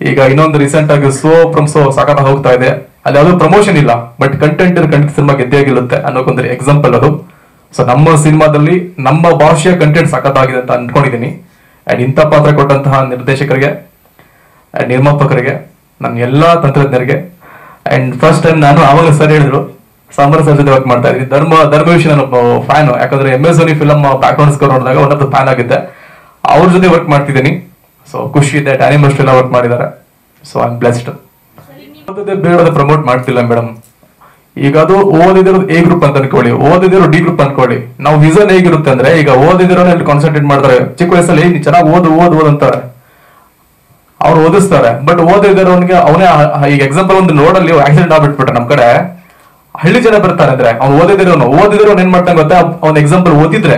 ಈಗ ಇನ್ನೊಂದು ರೀಸೆಂಟ್ ಆಗಿ ಸೋ ಸಾಕಾಗ ಹೋಗ್ತಾ ಇದೆ, ಅಲ್ಲಿ ಯಾವ್ದು ಪ್ರಮೋಷನ್ ಇಲ್ಲ, ಬಟ್ ಕಂಟೆಂಟ್ ಖಂಡಿತ ಸಿನಿಮಾ ಗೆದ್ದೇ ಗೆಲ್ಲುತ್ತೆ ಅನ್ನೋಕೊಂದ್ರೆ ಎಕ್ಸಾಂಪಲ್ ಅದು. ಸೊ ನಮ್ಮ ಸಿನಿಮಾದಲ್ಲಿ ನಮ್ಮ ಭಾಷೆಯ ಕಂಟೆಂಟ್ ಸಖತ್ತಾಗಿದೆ ಅಂತ ಅನ್ಕೊಂಡಿದ್ದೀನಿ. ಅಂಡ್ ಇಂಥ ಪಾತ್ರ ಕೊಟ್ಟಂತಹ ನಿರ್ದೇಶಕರಿಗೆ, ನಿರ್ಮಾಪಕರಿಗೆ, ನನ್ನ ಎಲ್ಲಾ ತಂತ್ರಜ್ಞರಿಗೆ, ಅಂಡ್ ಫಸ್ಟ್ ಟೈಮ್ ನಾನು ಆವಾಗ ಸರ್ ಹೇಳಿದ್ರು ಸಾಂಬಾರ ಸರ್ ಜೊತೆ ವರ್ಕ್ ಮಾಡ್ತಾ ಇದ್ದೀನಿ. ಧರ್ಮ ವಿಷಯ ನಾನು ಫ್ಯಾನ್. ಯಾಕಂದ್ರೆ MS Dhoni film background score ನೋಡಿದಾಗ ಒನ್ ಆಫ್ ದ ಫ್ಯಾನ್ ಆಗಿದ್ದೆ. ಅವ್ರ ಜೊತೆ ವರ್ಕ್ ಮಾಡ್ತಿದ್ದೀನಿ. ಸೊ ಖುಷಿ ಇದೆ. ಅನಿಮೇಷನ್ ಎಲ್ಲ ವರ್ಕ್ ಮಾಡಿದ್ದಾರೆ. So I am blessed. ಬೇಡದ ಪ್ರಮೋಟ್ ಮಾಡ್ತಿಲ್ಲ ಮೇಡಮ್. ಈಗ ಅದು ಓದಿದಿರೋದು A ಗ್ರೂಪ್ ಅಂತ ಅನ್ಕೊಳ್ಳಿ, ಓದಿದಿರೋ D ಗ್ರೂಪ್ ಅನ್ಕೊಳ್ಳಿ. ನಾವು ವಿಷನ್ ಹೇಗಿರುತ್ತೆ ಅಂದ್ರೆ, ಈಗ ಓದಿದಿರೋನೇ ಕಾನ್ಸಂಟ್ರೇಟ್ ಮಾಡ್ತಾರೆ. ಚಿಕ್ಕ ವಯಸ್ಸಲ್ಲಿ ನೀ ಚೆನ್ನಾಗಿ ಓದು ಅಂತಾರೆ, ಅವ್ರು ಓದಿಸ್ತಾರೆ. ಬಟ್ ಓದಿದಿರೋನ್ಗೆ ಅವನೇ ಈಗ ಎಕ್ಸಾಂಪಲ್ ಒಂದು ರೋಡಲ್ಲಿ ಆಕ್ಸಿಡೆಂಟ್ ಆಗ್ಬಿಟ್ಬಿಟ್ರೆ ನಮ್ ಕಡೆ ಹಳ್ಳಿ ಜನ ಬರ್ತಾರೆ ಅಂದ್ರೆ, ಅವ್ನು ಓದಿದಿರೋನು ಏನ್ ಮಾಡ್ತಾನೆ ಗೊತ್ತಾ? ಅವ್ನ ಎಕ್ಸಾಂಪಲ್ ಓದಿದ್ರೆ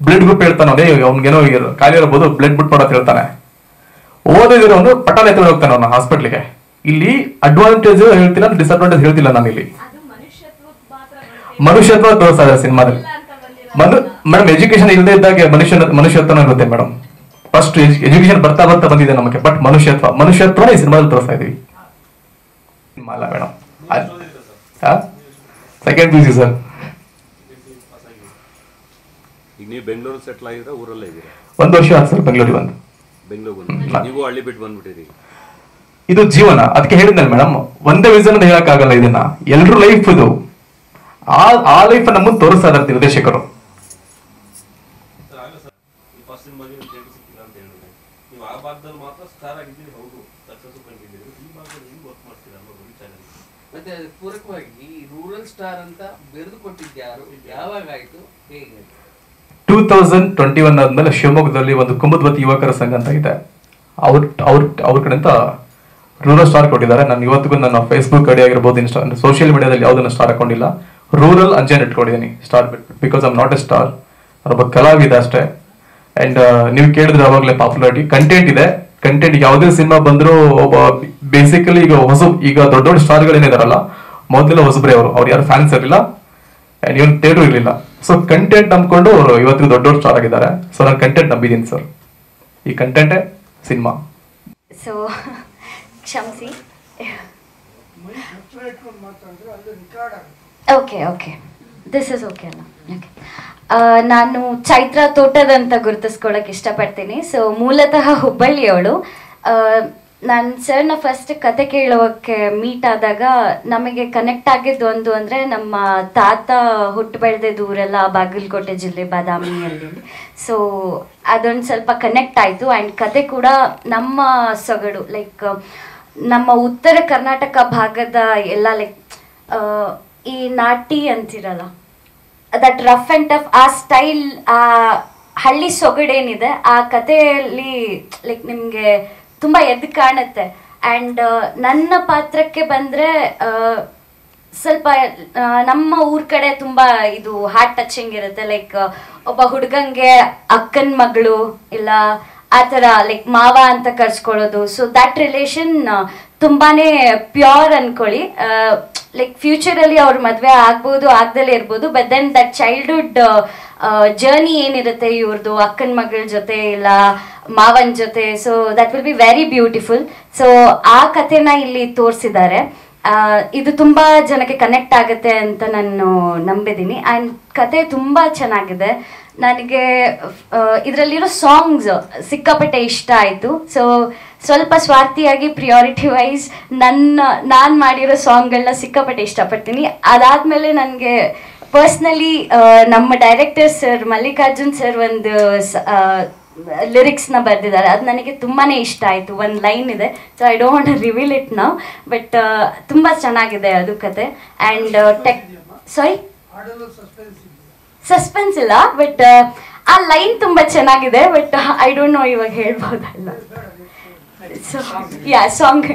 ಬ್ಲಡ್ ಗ್ರೂಪ್ ಹೇಳ್ತಾನೆ, ಅವ್ನಿಗೇನೋ ಖಾಲಿ ಇರಬಹುದು, ಬ್ಲಡ್ ಬಿಟ್ ಮಾಡೋದು ಹೇಳ್ತಾನೆ. ಓದಿದಿರೋನು ಪಟಾನೆ ಎತ್ಕೊಂಡು ಹೋಗ್ತಾನೆ ಅವನ ಹಾಸ್ಪಿಟ್ಲಿಗೆ. ಇಲ್ಲಿ ಅಡ್ವಾಂಟೇಜ್ ಹೇಳ್ತಿಲ್ಲ, ಡಿಸ್ಅಡ್ವಾಂಟೇಜ್ ಹೇಳ್ತಿಲ್ಲ ನಾನು ಇಲ್ಲಿ. ಮನುಷ್ಯತ್ವ ತೋರಿಸ್ತಾ ಇದೆ ಸಿನಿಮಾದಲ್ಲಿ. ಮೇಡಮ್ ಎಜುಕೇಶನ್ ಇಲ್ಲದೆ ಇದ್ದಾಗೆ ಮನುಷ್ಯತ್ವನ ಇರುತ್ತೆ ಮೇಡಮ್. ಫಸ್ಟ್ ಎಜುಕೇಶನ್ ಬರ್ತಾ ಬರ್ತಾ ಬಂದಿದೆ ನಮಗೆ, ಬಟ್ ಮನುಷ್ಯತ್ವನ ಈ ಸಿನಿಮಾದಲ್ಲಿ ತೋರಿಸ್ತಾ ಇದೀವಿ. ಅಲ್ಲ ಮೇಡಮ್, ಸೆಕೆಂಡ್ PUC ಸರ್. ಈಗ ನೀವು ಬೆಂಗಳೂರು ಸೆಟ್ಲ್ ಆಗಿದ್ರೆ ಊರಲ್ಲೇ ಇದ್ದೀರಾ? 1 ವರ್ಷ ಆಯ್ತು ಸರ್ ಬೆಂಗಳೂರಿಗೆ ಬಂದು. ನೀವು ಹಳ್ಳಿ ಬಿಟ್ಟು ಬಂದ್ಬಿಟ್ಟಿರಿ. ಇದು ಜೀವನ, ಅದಕ್ಕೆ ಹೇಳಿದ್ನಲ್ಲ ಮೇಡಮ್, ಒಂದೇ ವಿಷನ್ ಅಂತ ಹೇಳಕ್ಕಾಗಲ್ಲ. ಇದನ್ನ ಎಲ್ರೂ ಲೈಫ್ ಇದು, ಆ ಲೈಫ್ ನಮ್ಮನ್ನು ತೋರಿಸ್ತಾ ಇದ್ದಾರೆ ನಿರ್ದೇಶಕರು. ಮತ್ತೆ ಪೂರಕವಾಗಿ ರೂರಲ್ ಸ್ಟಾರ್ ಅಂತ ಬೆರೆದುಕೊಟ್ಟಿದ್ಯಾರು, ಯಾವಾಗ ಆಯ್ತು, ಹೇಗೆ? 2021 ಆದ್ಮೇಲೆ ಶಿವಮೊಗ್ಗದಲ್ಲಿ ಒಂದು ಕುಮುದ್ವತಿ ಯುವಕರ ಸಂಘ ಅಂತ ಇದೆ, ಅವ್ರ ಕಡೆಯಿಂದ ರೂರಲ್ ಸ್ಟಾರ್ ಕೊಟ್ಟಿದ್ದಾರೆ. ನಾನು ಇವತ್ತಿಗೂ ನನ್ನ ಫೇಸ್ಬುಕ್ ಐಡಿ ಆಗಿರ್ಬೋದು, ಸೋಷಿಯಲ್ ಮೀಡಿಯಾದಲ್ಲಿ ಯಾವುದನ್ನು ಸ್ಟಾರ್ ಹಾಕೊಂಡಿಲ್ಲ. ರೂರಲ್ ಅಂಜನ್ ಇಟ್ಕೊಂಡಿದ್ದೀನಿ ಸ್ಟಾರ್ ಬಿಟ್ಟು, because I'm not A star, ಒಬ್ಬ ಕಲಾವಿದ ಅಷ್ಟೇ. ಅಂಡ್ ನೀವು ಕೇಳಿದ್ರೆ ಅವಾಗಲೇ ಪಾಪ್ಯುಲಾರಿಟಿ ಕಂಟೆಂಟ್ ಇದೆ. ಕಂಟೆಂಟ್ ಯಾವುದೇ ಸಿನಿಮಾ ಬಂದರೂ ಒಬ್ಬ ಬೇಸಿಕಲಿ ಈಗ ದೊಡ್ಡ ದೊಡ್ಡ ಸ್ಟಾರ್ಗಳೇನಿದಾರಲ್ಲ, ಮೊದಲೆಲ್ಲ ಹೊಸಬ್ರೆ ಅವ್ರು ಯಾರು ಫ್ಯಾನ್ಸ್ ಇರಲಿಲ್ಲ ಅಂಡ್ ಇವನ್ ಥಿಯೇಟರ್ ಇರಲಿಲ್ಲ. ಸೊ ಕಂಟೆಂಟ್ ನಂಬ್ಕೊಂಡು ಅವರು ಇವತ್ತಿಗೂ ದೊಡ್ಡ ದೊಡ್ಡ ಸ್ಟಾರ್ ಆಗಿದ್ದಾರೆ. ಸೊ ನಾನು ಕಂಟೆಂಟ್ ನಂಬಿದ್ದೀನಿ ಸರ್, ಈ ಕಂಟೆಂಟೇ ಸಿನಿಮಾ. ಸೊ ಕ್ಷಮಿಸಿ. ಓಕೆ ದಿಸ್ ಇಸ್ ಓಕೆ ಅಲ್ಲ? ಓಕೆ. ನಾನು ಚೈತ್ರ ತೋಟದಂತ ಗುರುತಿಸ್ಕೊಳ್ಳೋಕೆ ಇಷ್ಟಪಡ್ತೀನಿ. ಸೊ ಮೂಲತಃ ಹುಬ್ಬಳ್ಳಿಯವಳು. ನಾನು ಸರ್ನ ಫಸ್ಟ್ ಕತೆ ಕೇಳೋಕ್ಕೆ ಮೀಟ್ ಆದಾಗ ನಮಗೆ ಕನೆಕ್ಟ್ ಆಗಿದ್ದು ಒಂದು ಅಂದರೆ, ನಮ್ಮ ತಾತ ಹುಟ್ಟು ಬೆಳೆದಿದ್ದು ಊರೆಲ್ಲ ಬಾಗಲಕೋಟೆ ಜಿಲ್ಲೆ ಬಾದಾಮಿಯಲ್ಲಿ. ಸೊ ಅದೊಂದು ಸ್ವಲ್ಪ ಕನೆಕ್ಟ್ ಆಯಿತು. ಆ್ಯಂಡ್ ಕತೆ ಕೂಡ ನಮ್ಮ ಸೊಗಡು, ಲೈಕ್ ನಮ್ಮ ಉತ್ತರ ಕರ್ನಾಟಕ ಭಾಗದ ಎಲ್ಲ, ಲೈಕ್ ಈ ನಾಟಿ ಅಂತಿರಲ್ಲ, ದಟ್ ರಫ್ ಆ್ಯಂಡ್ ಟಫ್, ಆ ಸ್ಟೈಲ್, ಆ ಹಳ್ಳಿ ಸೊಗಡೇನಿದೆ ಆ ಕಥೆಯಲ್ಲಿ ಲೈಕ್ ನಿಮಗೆ ತುಂಬ ಎದ್ದು ಕಾಣುತ್ತೆ. ಆ್ಯಂಡ್ ನನ್ನ ಪಾತ್ರಕ್ಕೆ ಬಂದರೆ ಸ್ವಲ್ಪ ನಮ್ಮ ಊರ ಕಡೆ ತುಂಬ ಇದು ಹಾರ್ಟ್ ಟಚಿಂಗ್ ಇರುತ್ತೆ. ಲೈಕ್ ಒಬ್ಬ ಹುಡುಗಂಗೆ ಅಕ್ಕನ ಮಗಳು ಇಲ್ಲ ಆ ಥರ ಲೈಕ್ ಮಾವ ಅಂತ ಕರ್ಸ್ಕೊಳ್ಳೋದು. ಸೊ ದ್ಯಾಟ್ ರಿಲೇಷನ್ ತುಂಬಾ ಪ್ಯೂರ್ ಅಂದ್ಕೊಳ್ಳಿ. ಲೈಕ್ ಫ್ಯೂಚರಲ್ಲಿ ಅವ್ರ ಮದುವೆ ಆಗ್ಬೋದು, ಆಗ್ದಲೇ ಇರ್ಬೋದು, but then that childhood journey ಏನಿರುತ್ತೆ ಇವ್ರದ್ದು ಅಕ್ಕನ ಮಗಳ ಜೊತೆ ಇಲ್ಲ ಮಾವನ ಜೊತೆ, so that will be very beautiful. So ಆ ಕಥೆನ ಇಲ್ಲಿ ತೋರಿಸಿದ್ದಾರೆ. ಇದು ತುಂಬ ಜನಕ್ಕೆ ಕನೆಕ್ಟ್ ಆಗುತ್ತೆ ಅಂತ ನಾನು ನಂಬಿದ್ದೀನಿ. ಆ್ಯಂಡ್ ಕತೆ ತುಂಬ ಚೆನ್ನಾಗಿದೆ. ನನಗೆ ಇದರಲ್ಲಿರೋ ಸಾಂಗ್ಸ್ ಸಿಕ್ಕಾಪಟ್ಟೆ ಇಷ್ಟ ಆಯಿತು. ಸೊ ಸ್ವಲ್ಪ ಸ್ವಾರ್ಥಿಯಾಗಿ ಪ್ರಿಯಾರಿಟಿ ವೈಸ್ ನಾನು ಮಾಡಿರೋ ಸಾಂಗ್ಗಳನ್ನ ಸಿಕ್ಕಾಪಟ್ಟೆ ಇಷ್ಟಪಡ್ತೀನಿ. ಅದಾದಮೇಲೆ ನನಗೆ ಪರ್ಸ್ನಲಿ ನಮ್ಮ ಡೈರೆಕ್ಟರ್ ಸರ್ ಮಲ್ಲಿಕಾರ್ಜುನ್ ಸರ್ ಒಂದು ಲಿರಿಕ್ಸ್ನ ಬರೆದಿದ್ದಾರೆ, ಅದು ನನಗೆ ತುಂಬಾ ಇಷ್ಟ ಆಯಿತು. ಒಂದು ಲೈನ್ ಇದೆ, so I don't want to reveal it now, but ತುಂಬ ಚೆನ್ನಾಗಿದೆ ಅದು ಕತೆ. ಆ್ಯಂಡ್ ಸಾರಿ ಸಸ್ಪೆನ್ಸ್ ಇಲ್ಲ, ಬಟ್ ಆ ಲೈನ್ ತುಂಬ ಚೆನ್ನಾಗಿದೆ, ಬಟ್ ಐ ಡೋಂಟ್ ನೋ ಇವಾಗ ಹೇಳ್ಬೋದಲ್ಲ. So song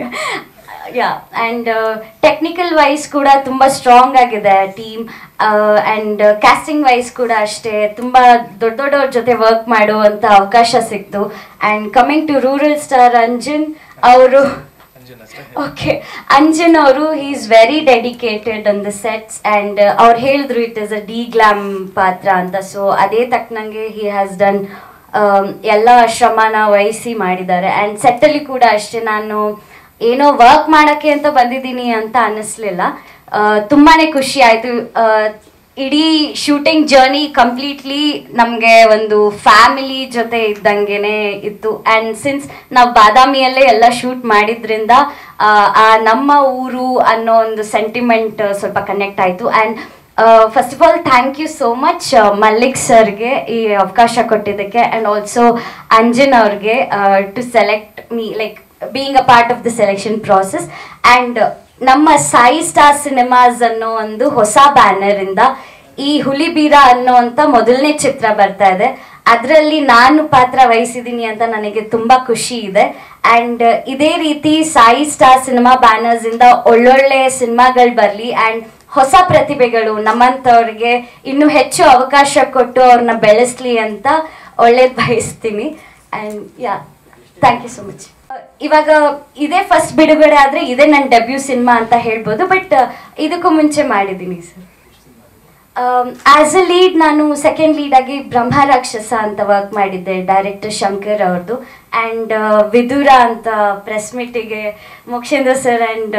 and technical wise ಕೂಡ ತುಂಬ ಸ್ಟ್ರಾಂಗ್ ಆಗಿದೆ ಟೀಮ್. ಆ್ಯಂಡ್ ಕ್ಯಾಸ್ಟಿಂಗ್ ವೈಸ್ ಕೂಡ ಅಷ್ಟೇ ತುಂಬ ದೊಡ್ಡವ್ರ ಜೊತೆ ವರ್ಕ್ ಮಾಡುವಂಥ ಅವಕಾಶ ಸಿಕ್ತು. And coming to rural star Anjan ಅವರು, ಓಕೆ, ಅಂಜನ್ ಅವರು he is very dedicated on the sets. And ಅವ್ರು ಹೇಳಿದ್ರು it is a deglam ಪಾತ್ರ ಅಂತ. ಸೊ ಅದೇ ತಕ್ಕನಂಗೆ ಹಿ ಹ್ಯಾಸ್ ಡನ್ ಎಲ್ಲ ಶ್ರಮನ ವಹಿಸಿ ಮಾಡಿದ್ದಾರೆ. ಆ್ಯಂಡ್ ಸೆಟ್ಟಲ್ಲಿ ಕೂಡ ಅಷ್ಟೇ, ನಾನು ಏನೋ ವರ್ಕ್ ಮಾಡೋಕ್ಕೆ ಅಂತ ಬಂದಿದ್ದೀನಿ ಅಂತ ಅನ್ನಿಸ್ಲಿಲ್ಲ. ತುಂಬಾ ಖುಷಿ ಆಯಿತು. ಇಡೀ ಶೂಟಿಂಗ್ ಜರ್ನಿ ಕಂಪ್ಲೀಟ್ಲಿ ನಮಗೆ ಒಂದು ಫ್ಯಾಮಿಲಿ ಜೊತೆ ಇದ್ದಂಗೆ ಇತ್ತು. ಆ್ಯಂಡ್ ಸಿನ್ಸ್ ನಾವು ಬಾದಾಮಿಯಲ್ಲೇ ಎಲ್ಲ ಶೂಟ್ ಮಾಡಿದ್ರಿಂದ ನಮ್ಮ ಊರು ಅನ್ನೋ ಒಂದು ಸೆಂಟಿಮೆಂಟ್ ಸ್ವಲ್ಪ ಕನೆಕ್ಟ್ ಆಯಿತು. And first of all thank you so much Mallik ಸರ್ಗೆ ಈ ಅವಕಾಶ ಕೊಟ್ಟಿದ್ದಕ್ಕೆ, ಆ್ಯಂಡ್ ಆಲ್ಸೋ ಅಂಜನ್ ಅವ್ರಿಗೆ to select me, like being a part of the selection process. And ನಮ್ಮ ಸಾಯಿ ಸ್ಟಾರ್ ಸಿನಿಮಾಸ್ ಅನ್ನೋ ಒಂದು ಹೊಸ ಬ್ಯಾನರಿಂದ ಈ ಹುಲಿಬೀರ ಅನ್ನೋಂಥ ಮೊದಲನೇ ಚಿತ್ರ ಬರ್ತಾ ಇದೆ. ಅದರಲ್ಲಿ ನಾನು ಪಾತ್ರ ವಹಿಸಿದ್ದೀನಿ ಅಂತ ನನಗೆ ತುಂಬ ಖುಷಿ ಇದೆ. ಆ್ಯಂಡ್ ಇದೇ ರೀತಿ ಸಾಯಿ ಸ್ಟಾರ್ ಸಿನಿಮಾ ಬ್ಯಾನರ್ಸಿಂದ ಒಳ್ಳೊಳ್ಳೆ ಸಿನಿಮಾಗಳು ಬರಲಿ. ಆ್ಯಂಡ್ ಹೊಸ ಪ್ರತಿಭೆಗಳು ನಮ್ಮಂಥವ್ರಿಗೆ ಇನ್ನೂ ಹೆಚ್ಚು ಅವಕಾಶ ಕೊಟ್ಟು ಅವ್ರನ್ನ ಬೆಳೆಸಲಿ ಅಂತ ಒಳ್ಳೇದು ಬಯಸ್ತೀನಿ. And thank you so much. ಇವಾಗ ಇದೇ ಫಸ್ಟ್ ಬಿಡುಗಡೆ ಆದರೆ ಇದೇ ನನ್ನ ಡೆಬ್ಯೂ ಸಿನಿಮಾ ಅಂತ ಹೇಳ್ಬೋದು, ಬಟ್ ಇದಕ್ಕೂ ಮುಂಚೆ ಮಾಡಿದ್ದೀನಿ ಸರ್. ಆಸ್ ಅ ಲೀಡ್ ನಾನು ಸೆಕೆಂಡ್ ಲೀಡ್ ಆಗಿ ಬ್ರಹ್ಮರಾಕ್ಷಸ ಅಂತ ವರ್ಕ್ ಮಾಡಿದ್ದೆ, ಡೈರೆಕ್ಟರ್ ಶಂಕರ್ ಅವ್ರದ್ದು. ಆ್ಯಂಡ್ ವಿದುರ ಅಂತ ಪ್ರೆಸ್ ಮೀಟಿಗೆ Mokshendra sir and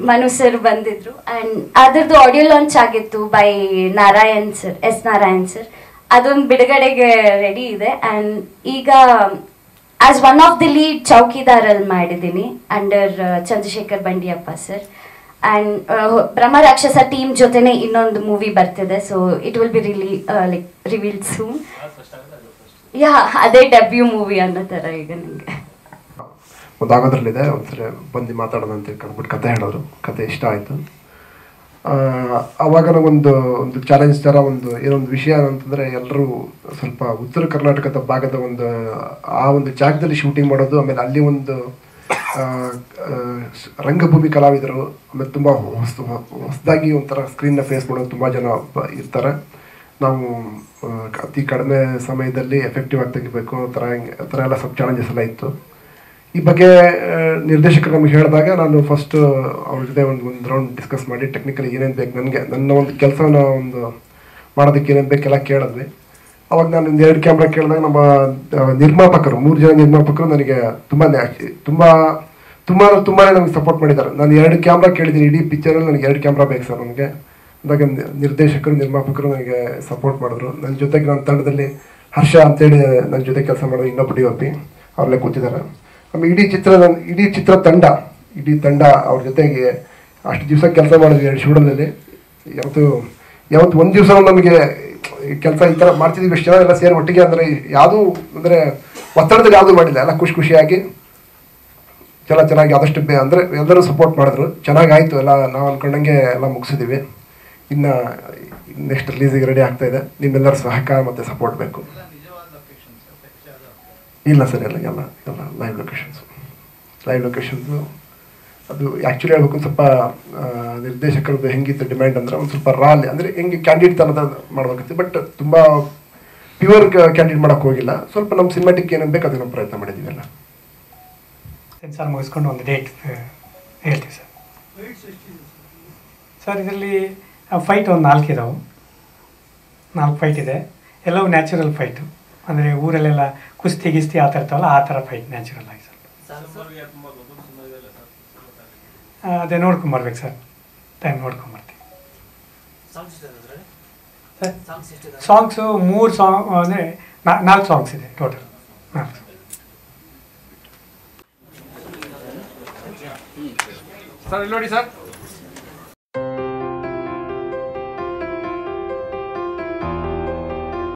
Manu sir ಬಂದಿದ್ರು. ಆ್ಯಂಡ್ ಅದರದ್ದು ಆಡಿಯೋ ಲಾಂಚ್ ಆಗಿತ್ತು by Narayan sir, Narayan sir. ಅದೊಂದು ಬಿಡುಗಡೆಗೆ ರೆಡಿ ಇದೆ. ಆ್ಯಂಡ್ ಈಗ as one of the lead ಚೌಕಿದಾರಲ್ಲಿ ಮಾಡಿದ್ದೀನಿ under Chandrashekhar Bandiyappa sir. And Brahmarakshasa team ಜೊತೆನೆ ಇನ್ನೊಂದು ಮೂವಿ ಬರ್ತಿದೆ, so it will be revealed soon. Yeah, ಅದೇ ಡೆಬ್ಯೂ ಮೂವಿ ಅನ್ನೋ ಥರ ಈಗ ನಿಮಗೆ ಒಂದು ಆಗೋದ್ರಲ್ಲಿದೆ. ಒಂದ್ಸರಿ ಬಂದು ಮಾತಾಡೋಣ ಅಂತ ಹೇಳ್ಕೊಂಡ್ಬಿಟ್ಟು ಕತೆ ಹೇಳಿದ್ರು, ಕತೆ ಇಷ್ಟ ಆಯಿತು. ಆವಾಗ ಒಂದು ಚಾಲೆಂಜ್ ಥರ ಏನೊಂದು ವಿಷಯ ಅಂತಂದರೆ, ಎಲ್ಲರೂ ಸ್ವಲ್ಪ ಉತ್ತರ ಕರ್ನಾಟಕದ ಭಾಗದ ಆ ಒಂದು ಜಾಗದಲ್ಲಿ ಶೂಟಿಂಗ್ ಮಾಡೋದು, ಆಮೇಲೆ ಅಲ್ಲಿ ಒಂದು ರಂಗಭೂಮಿ ಕಲಾವಿದರು, ಆಮೇಲೆ ತುಂಬ ಹೊಸದಾಗಿ ಒಂಥರ ಸ್ಕ್ರೀನ್ನ ಫೇಸ್ ಮಾಡೋದು ತುಂಬ ಜನ ಇರ್ತಾರೆ. ನಾವು ಅತಿ ಕಡಿಮೆ ಸಮಯದಲ್ಲಿ ಎಫೆಕ್ಟಿವ್ ಆಗಿ ತೆಗಿಬೇಕು, ಆ ಥರ ಎಲ್ಲ ಸ್ವಲ್ಪ ಚಾಲೆಂಜಸ್ ಎಲ್ಲ ಇತ್ತು. ಈ ಬಗ್ಗೆ ನಿರ್ದೇಶಕರು ನಮಗೆ ಹೇಳಿದಾಗ ನಾನು ಫಸ್ಟ್ ಅವ್ರ ಜೊತೆ ಒಂದು ರೌಂಡ್ ಡಿಸ್ಕಸ್ ಮಾಡಿ ಟೆಕ್ನಿಕಲಿ ಏನೇನು ಬೇಕು, ನನ್ನ ಒಂದು ಕೆಲಸನ ಮಾಡೋದಕ್ಕೆ ಏನೇನು ಬೇಕೆಲ್ಲ ಕೇಳಿದ್ವಿ. ಅವಾಗ ನಾನು 2 ಕ್ಯಾಮ್ರಾ ಕೇಳಿದಾಗ ನಮ್ಮ ನಿರ್ಮಾಪಕರು 3 ಜನ ನಿರ್ಮಾಪಕರು ನನಗೆ ತುಂಬಾ ನಮಗೆ ಸಪೋರ್ಟ್ ಮಾಡಿದ್ದಾರೆ. ನಾನು 2 ಕ್ಯಾಮ್ರಾ ಕೇಳಿದ್ದೀನಿ, ಇಡೀ ಪಿಕ್ಚರಲ್ಲಿ ನನಗೆ 2 ಕ್ಯಾಮ್ರಾ ಬೇಕು ಸರ್ ನನಗೆ ಅಂದಾಗ ನಿರ್ದೇಶಕರು ನಿರ್ಮಾಪಕರು ನನಗೆ ಸಪೋರ್ಟ್ ಮಾಡಿದ್ರು. ನನ್ನ ಜೊತೆಗೆ ನನ್ನ ತಂಡದಲ್ಲಿ ಹರ್ಷ ಅಂತೇಳಿ ನನ್ನ ಜೊತೆ ಕೆಲಸ ಮಾಡೋದು ಇನ್ನೊಬ್ಬ DOP ಅವ್ರಲ್ಲೇ ಕೂತಿದ್ದಾರೆ. ಆಮೇಲೆ ಇಡೀ ಚಿತ್ರ ತಂಡ ಅವ್ರ ಜೊತೆಗೆ ಅಷ್ಟು ದಿವಸ ಕೆಲಸ ಮಾಡಿದ್ವಿ 2 ಶೂಡಲ್ಲಿ. ಯಾವತ್ತು ಒಂದು ದಿವಸ ನಮಗೆ ಕೆಲಸ ಈ ಥರ ಮಾಡ್ತಿದ್ದೀವಿ, ಇಷ್ಟು ಜನ ಎಲ್ಲ ಸೇರಿ ಒಟ್ಟಿಗೆ ಅಂದರೆ ಯಾವುದೂ ಅಂದರೆ ಒತ್ತಡದಲ್ಲಿ ಯಾವುದೂ ಮಾಡಿಲ್ಲ, ಎಲ್ಲ ಖುಷಿಯಾಗಿ ಚೆನ್ನಾಗಿ ಆದಷ್ಟು ಅಂದರೆ ಎಲ್ಲರೂ ಸಪೋರ್ಟ್ ಮಾಡಿದ್ರು. ಚೆನ್ನಾಗಾಯಿತು, ಎಲ್ಲ ನಾವು ಅಂದ್ಕೊಂಡಂಗೆ ಎಲ್ಲ ಮುಗಿಸಿದ್ದೀವಿ. ಇನ್ನು ನೆಕ್ಸ್ಟ್ ರಿಲೀಸಿಗೆ ರೆಡಿ ಆಗ್ತಾ ಇದೆ. ನಿಮ್ಮೆಲ್ಲರ ಸಹಕಾರ ಮತ್ತು ಸಪೋರ್ಟ್ ಬೇಕು. ಇಲ್ಲ ಸರ್, ಎಲ್ಲ ಲೈವ್ ಲೊಕೇಶನ್ಸು. ಅದು ಆ್ಯಕ್ಚುಲಿ ಹೇಳ್ಬೇಕು, ಒಂದು ಸ್ವಲ್ಪ ನಿರ್ದೇಶಕರದ್ದು ಹೆಂಗಿತ್ತು ಡಿಮ್ಯಾಂಡ್ ಅಂದರೆ ಒಂದು ಸ್ವಲ್ಪ ರಾಲ್ ಅಂದರೆ ಹೆಂಗೆ ಕ್ಯಾಂಡಿಡೇಟ್ ಥರದ ಮಾಡ್ಬೇಕಿತ್ತು. ಬಟ್ ತುಂಬ ಪ್ಯೂರ್ ಕ್ಯಾಂಡಿಡೇಟ್ ಮಾಡೋಕ್ಕೆ ಹೋಗಿಲ್ಲ. ಸ್ವಲ್ಪ ನಮ್ಮ ಸಿನಿಮಾಟಿಕ್ ಏನೇನು ಬೇಕು ಅದನ್ನು ಪ್ರಯತ್ನ ಮಾಡಿದ್ದೀವಿ ಎಲ್ಲ. ಸೆನ್ಸಾರ್ ಮುಗಿಸ್ಕೊಂಡು ಒಂದು ಡೇಟ್ ಹೇಳ್ತೀವಿ ಸರ್. ಸರ್ ಇದರಲ್ಲಿ ಫೈಟ್ ಒಂದು 4 ಇದಾವೆ, 4 ಫೈಟ್ ಇದೆ. ಎಲ್ಲವೂ ನ್ಯಾಚುರಲ್ ಫೈಟು, ಅಂದರೆ ಊರಲ್ಲೆಲ್ಲ ಕುಸ್ತಿ ಗಿಸ್ತಿ ಆ ಥರ ಇರ್ತಾವಲ್ಲ, ಆ ಥರ ಫೈಟ್ ನ್ಯಾಚುರಲ್ ಆಗಿ ಸರ್. ಅದೇ ನೋಡ್ಕೊಂಬರ್ಬೇಕು ಸರ್, ಟೈಮ್ ನೋಡ್ಕೊಂಬರ್ತೀವಿ ಸರ್. ಸಾಂಗ್ಸು 3 ಸಾಂಗ್ ಅಂದರೆ 4 ಸಾಂಗ್ಸ್ ಇದೆ ಟೋಟಲ್, 4. ಸರ್ ಇಲ್ಲಿ ನೋಡಿ ಸರ್.